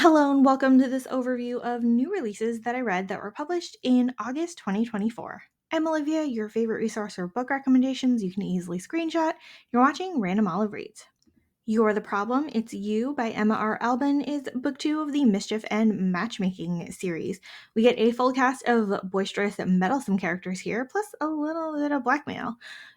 Hello and welcome to this overview of new releases that I read that were published in August 2024. I'm Olivia, your favorite resource for book recommendations you can easily screenshot. You're watching Random Olive Reads. You're the Problem, It's You by Emma R. Albin is book 2 of the Mischief and Matchmaking series. We get a full cast of boisterous, meddlesome characters here, plus a little bit of blackmail.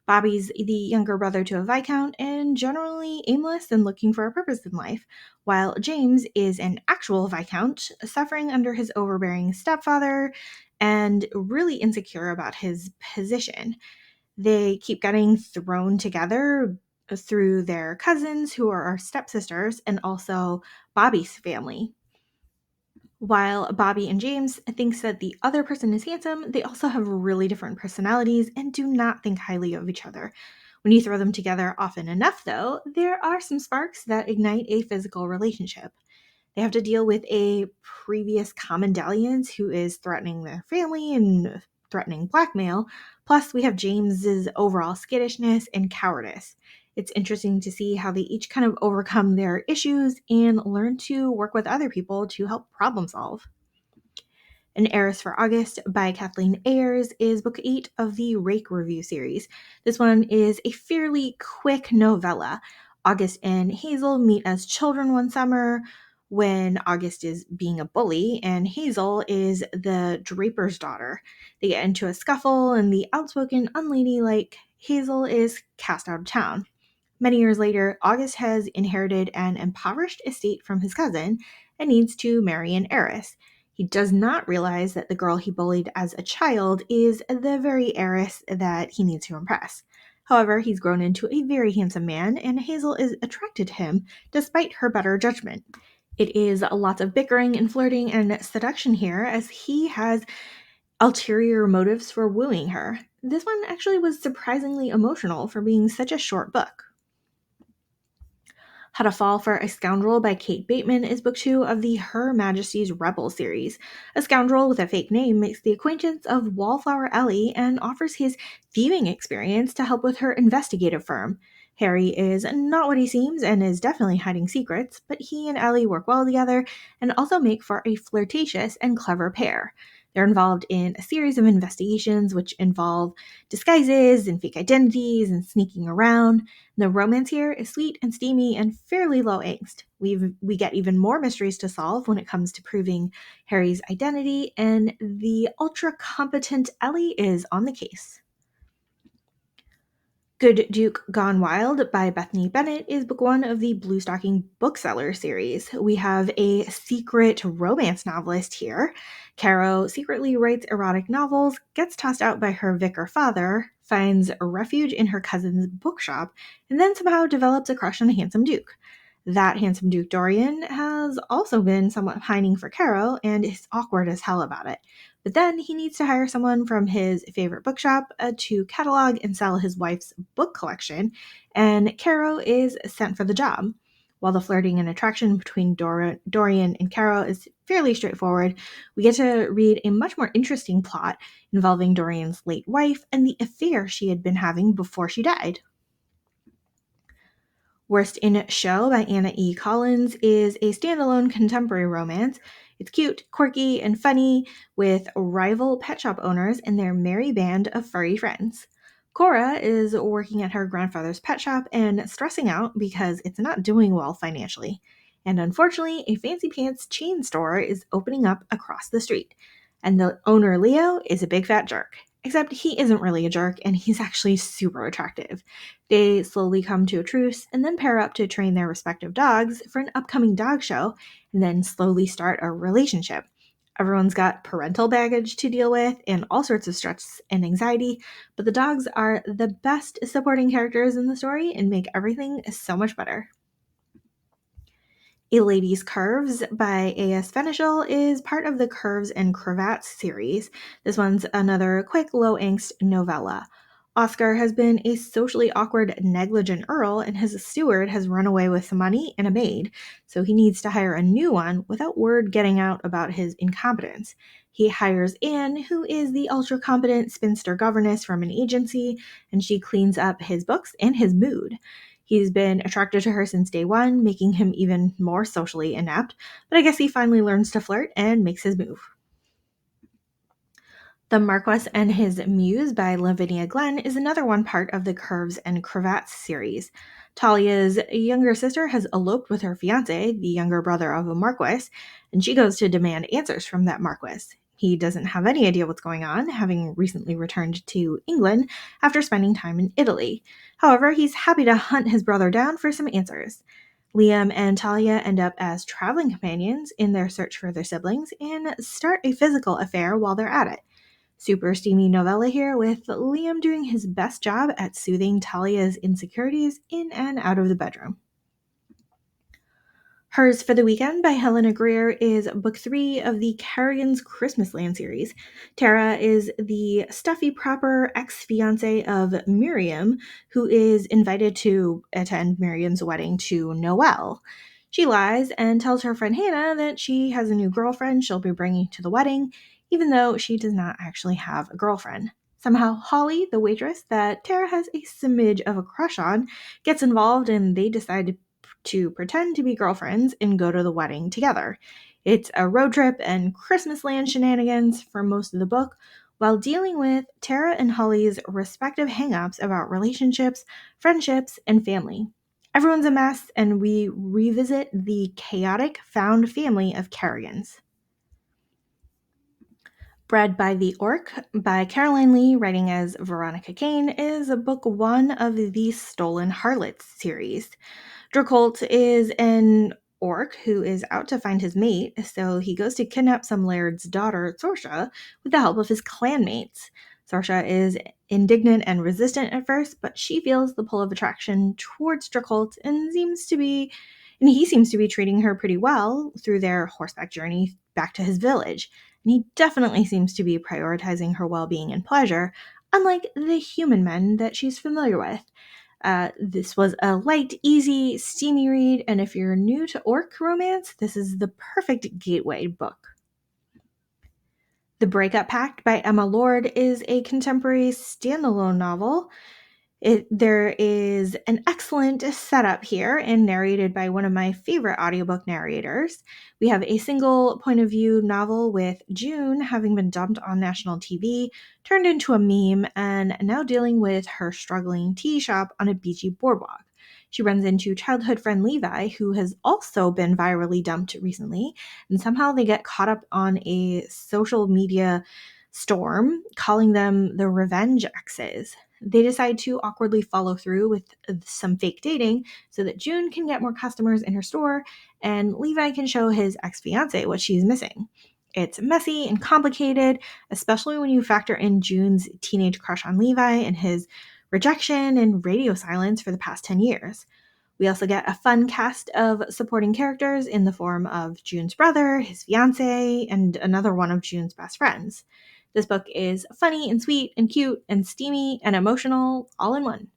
Bobby's the younger brother to a Viscount and generally aimless and looking for a purpose in life, while James is an actual Viscount, suffering under his overbearing stepfather and really insecure about his position. They keep getting thrown together through their cousins, who are our stepsisters, and also Bobby's family. While Bobby and James thinks that the other person is handsome, they also have really different personalities and do not think highly of each other. When you throw them together often enough, though, there are some sparks that ignite a physical relationship. They have to deal with a previous common dalliance who is threatening their family and threatening blackmail. Plus, we have James's overall skittishness and cowardice. It's interesting to see how they each kind of overcome their issues and learn to work with other people to help problem solve. An Heiress for August by Kathleen Ayers is book 8 of the Rake Review series. This one is a fairly quick novella. August and Hazel meet as children one summer when August is being a bully, and Hazel is the draper's daughter. They get into a scuffle, and the outspoken, unladylike Hazel is cast out of town. Many years later, August has inherited an impoverished estate from his cousin and needs to marry an heiress. He does not realize that the girl he bullied as a child is the very heiress that he needs to impress. However, he's grown into a very handsome man, and Hazel is attracted to him despite her better judgment. It is lots of bickering and flirting and seduction here, as he has ulterior motives for wooing her. This one actually was surprisingly emotional for being such a short book. How to Fall for a Scoundrel by Kate Bateman is book 2 of the Her Majesty's Rebel series. A scoundrel with a fake name makes the acquaintance of Wallflower Ellie and offers his thieving experience to help with her investigative firm. Harry is not what he seems and is definitely hiding secrets, but he and Ellie work well together and also make for a flirtatious and clever pair. They're involved in a series of investigations which involve disguises and fake identities and sneaking around. The romance here is sweet and steamy and fairly low angst. We get even more mysteries to solve when it comes to proving Harry's identity, and the ultra competent Ellie is on the case. Good Duke Gone Wild by Bethany Bennett is book 1 of the Bluestocking Bookseller series. We have a secret romance novelist here. Caro secretly writes erotic novels, gets tossed out by her vicar father, finds refuge in her cousin's bookshop, and then somehow develops a crush on a handsome duke. That handsome Duke Dorian has also been somewhat pining for Caro and is awkward as hell about it. But then he needs to hire someone from his favorite bookshop to catalog and sell his wife's book collection, and Caro is sent for the job. While the flirting and attraction between Dorian and Caro is fairly straightforward, we get to read a much more interesting plot involving Dorian's late wife and the affair she had been having before she died. Worst in Show by Anna E. Collins is a standalone contemporary romance. It's cute, quirky, and funny with rival pet shop owners and their merry band of furry friends. Cora is working at her grandfather's pet shop and stressing out because it's not doing well financially. And unfortunately, a fancy pants chain store is opening up across the street. And the owner, Leo, is a big fat jerk. Except he isn't really a jerk, and he's actually super attractive. They slowly come to a truce and then pair up to train their respective dogs for an upcoming dog show and then slowly start a relationship. Everyone's got parental baggage to deal with and all sorts of stress and anxiety, but the dogs are the best supporting characters in the story and make everything so much better. A Lady's Curves by A.S. Fenichel is part of the Curves and Cravats series. This one's another quick, low angst novella. Oscar has been a socially awkward, negligent earl, and his steward has run away with some money and a maid, so he needs to hire a new one without word getting out about his incompetence. He hires Anne, who is the ultra competent spinster governess from an agency, and she cleans up his books and his mood. He's been attracted to her since day one, making him even more socially inept, but I guess he finally learns to flirt and makes his move. The Marquess and His Muse by Lavinia Glenn is another one part of the Curves and Cravats series. Talia's younger sister has eloped with her fiance, the younger brother of a Marquess, and she goes to demand answers from that Marquess. He doesn't have any idea what's going on, having recently returned to England after spending time in Italy. However, he's happy to hunt his brother down for some answers. Liam and Talia end up as traveling companions in their search for their siblings and start a physical affair while they're at it. Super steamy novella here with Liam doing his best job at soothing Talia's insecurities in and out of the bedroom. Hers for the Weekend by Helena Greer is book 3 of the Carrigan's Christmas Land series. Tara is the stuffy proper ex-fiance of Miriam, who is invited to attend Miriam's wedding to Noelle. She lies and tells her friend Hannah that she has a new girlfriend she'll be bringing to the wedding, even though she does not actually have a girlfriend. Somehow, Holly, the waitress that Tara has a smidge of a crush on, gets involved and they decide to pretend to be girlfriends and go to the wedding together. It's a road trip and Christmas land shenanigans for most of the book, while dealing with Tara and Holly's respective hangups about relationships, friendships, and family. Everyone's a mess, and we revisit the chaotic found family of Carrigans. Bred by the Orc by Caroline Lee, writing as Veronica Kane, is book 1 of the Stolen Harlots series. Dracolt is an orc who is out to find his mate, so he goes to kidnap some laird's daughter, Sorsha, with the help of his clanmates. Sorsha is indignant and resistant at first, but she feels the pull of attraction towards Dracolt and he seems to be treating her pretty well through their horseback journey back to his village. And he definitely seems to be prioritizing her well-being and pleasure, unlike the human men that she's familiar with. This was a light, easy, steamy read, and if you're new to orc romance, this is the perfect gateway book. The Breakup Pact by Emma Lord is a contemporary standalone novel. There is an excellent setup here and narrated by one of my favorite audiobook narrators. We have a single point of view novel with June having been dumped on national TV, turned into a meme, and now dealing with her struggling tea shop on a beachy boardwalk. She runs into childhood friend Levi, who has also been virally dumped recently, and somehow they get caught up on a social media storm, calling them the Revenge Exes. They decide to awkwardly follow through with some fake dating so that June can get more customers in her store and Levi can show his ex-fiance what she's missing. It's messy and complicated, especially when you factor in June's teenage crush on Levi and his rejection and radio silence for the past 10 years. We also get a fun cast of supporting characters in the form of June's brother, his fiance, and another one of June's best friends. This book is funny and sweet and cute and steamy and emotional all in one.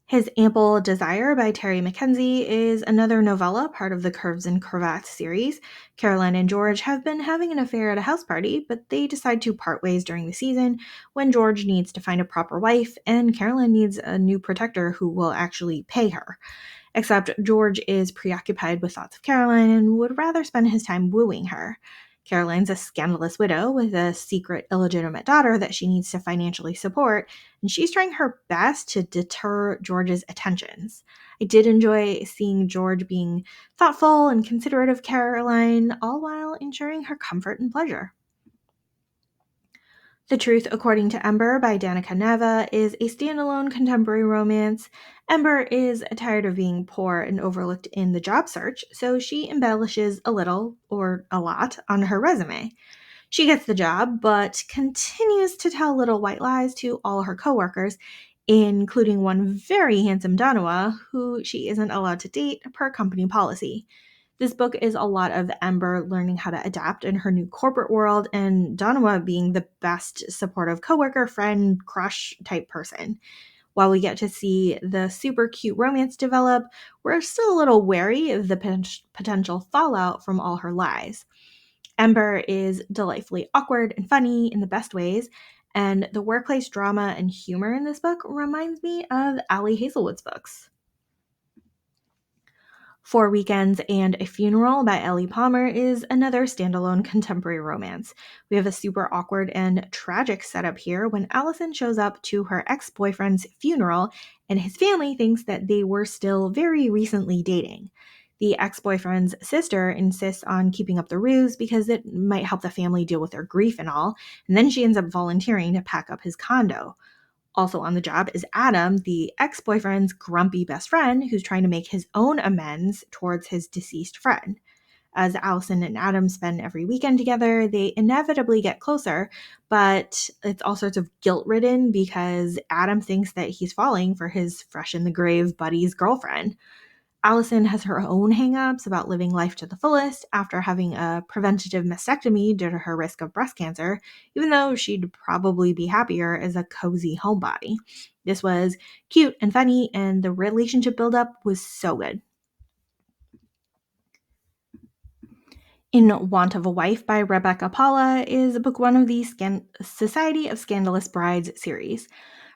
His Ample Desire by Terry Mackenzie is another novella part of the Curves and Cravats series. Caroline and George have been having an affair at a house party, but they decide to part ways during the season when George needs to find a proper wife and Caroline needs a new protector who will actually pay her. Except George is preoccupied with thoughts of Caroline and would rather spend his time wooing her. Caroline's a scandalous widow with a secret illegitimate daughter that she needs to financially support, and she's trying her best to deter George's attentions. I did enjoy seeing George being thoughtful and considerate of Caroline, all while ensuring her comfort and pleasure. The Truth According to Ember by Danica Nava is a standalone contemporary romance. Ember is tired of being poor and overlooked in the job search, so she embellishes a little, or a lot, on her resume. She gets the job, but continues to tell little white lies to all her coworkers, including one very handsome Danawa, who she isn't allowed to date per company policy. This book is a lot of Ember learning how to adapt in her new corporate world and Danawa being the best supportive coworker, friend, crush type person. While we get to see the super cute romance develop, we're still a little wary of the potential fallout from all her lies. Ember is delightfully awkward and funny in the best ways, And the workplace drama and humor in this book reminds me of Ali Hazelwood's books. Four Weekends and a Funeral by Ellie Palmer is another standalone contemporary romance. We have a super awkward and tragic setup here when Allison shows up to her ex-boyfriend's funeral and his family thinks that they were still very recently dating. The ex-boyfriend's sister insists on keeping up the ruse because it might help the family deal with their grief and all, and then she ends up volunteering to pack up his condo. Also on the job is Adam, the ex boyfriend's grumpy best friend who's trying to make his own amends towards his deceased friend. As Allison and Adam spend every weekend together, they inevitably get closer, but it's all sorts of guilt ridden because Adam thinks that he's falling for his fresh in the grave buddy's girlfriend. Allison has her own hangups about living life to the fullest after having a preventative mastectomy due to her risk of breast cancer, even though she'd probably be happier as a cozy homebody. This was cute and funny, and the relationship buildup was so good. In Want of a Wife by Rebecca Paula is book one of the Society of Scandalous Brides series.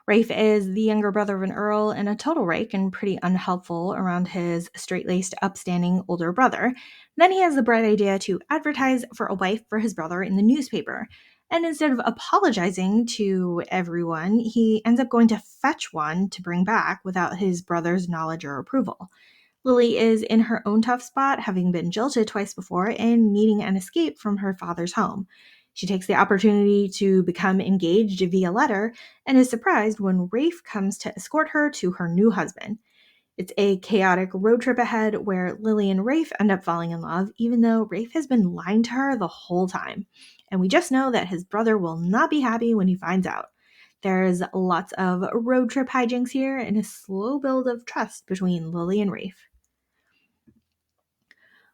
Rafe is the younger brother of an earl and a total rake and pretty unhelpful around his straight-laced, upstanding older brother. Then he has the bright idea to advertise for a wife for his brother in the newspaper. And instead of apologizing to everyone, he ends up going to fetch one to bring back without his brother's knowledge or approval. Lily is in her own tough spot, having been jilted twice before and needing an escape from her father's home. She takes the opportunity to become engaged via letter and is surprised when Rafe comes to escort her to her new husband. It's a chaotic road trip ahead where Lily and Rafe end up falling in love, even though Rafe has been lying to her the whole time. And we just know that his brother will not be happy when he finds out. There's lots of road trip hijinks here and a slow build of trust between Lily and Rafe.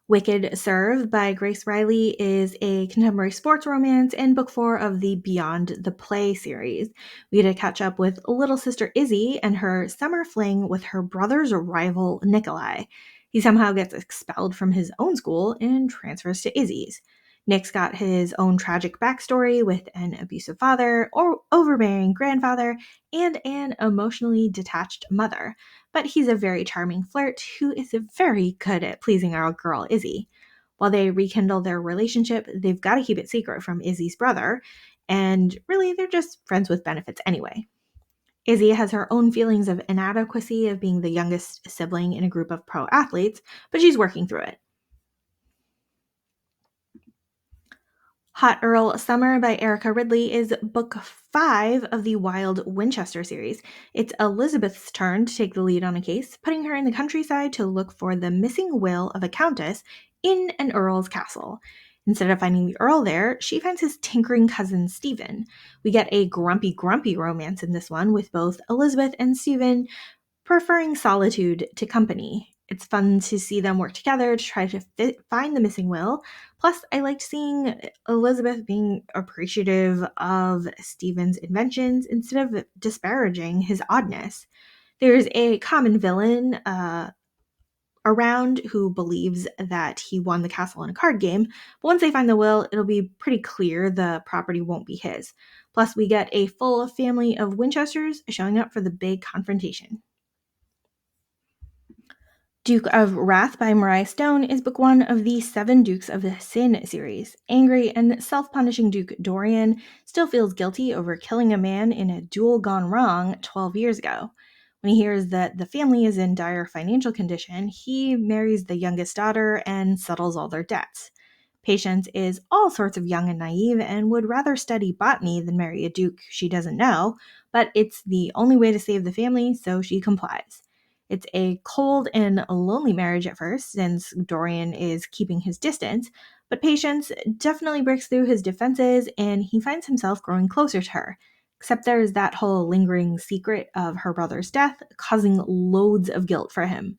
Wicked Serve by Grace Riley is a contemporary sports romance and book four of the Beyond the Play series. We get to catch up with little sister Izzy and her summer fling with her brother's rival Nikolai. He somehow gets expelled from his own school and transfers to Izzy's. Nick's got his own tragic backstory with an abusive father, or overbearing grandfather, and an emotionally detached mother. But he's a very charming flirt who is very good at pleasing our girl Izzy. While they rekindle their relationship, they've got to keep it secret from Izzy's brother, and really they're just friends with benefits anyway. Izzy has her own feelings of inadequacy of being the youngest sibling in a group of pro athletes, but she's working through it. Hot Earl Summer by Erica Ridley is book 5 of the Wild Winchester series. It's Elizabeth's turn to take the lead on a case, putting her in the countryside to look for the missing will of a countess in an earl's castle. Instead of finding the earl there, she finds his tinkering cousin Stephen. We get a grumpy romance in this one with both Elizabeth and Stephen preferring solitude to company. It's fun to see them work together to try to find the missing will. Plus, I liked seeing Elizabeth being appreciative of Stephen's inventions instead of disparaging his oddness. There's a common villain around who believes that he won the castle in a card game, but once they find the will, it'll be pretty clear the property won't be his. Plus, we get a full family of Winchesters showing up for the big confrontation. Duke of Wrath by Mariah Stone is book 1 of the Seven Dukes of the Sin series. Angry and self-punishing Duke Dorian still feels guilty over killing a man in a duel gone wrong 12 years ago. When he hears that the family is in dire financial condition, he marries the youngest daughter and settles all their debts. Patience is all sorts of young and naive and would rather study botany than marry a duke she doesn't know, but it's the only way to save the family, so she complies. It's a cold and lonely marriage at first, since Dorian is keeping his distance, but Patience definitely breaks through his defenses and he finds himself growing closer to her. Except there's that whole lingering secret of her brother's death, causing loads of guilt for him.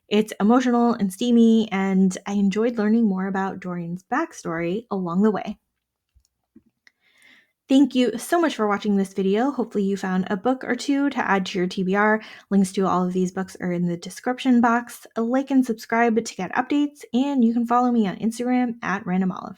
It's emotional and steamy, and I enjoyed learning more about Dorian's backstory along the way. Thank you so much for watching this video. Hopefully you found a book or two to add to your TBR. Links to all of these books are in the description box. Like and subscribe to get updates, and you can follow me on Instagram at randomolive.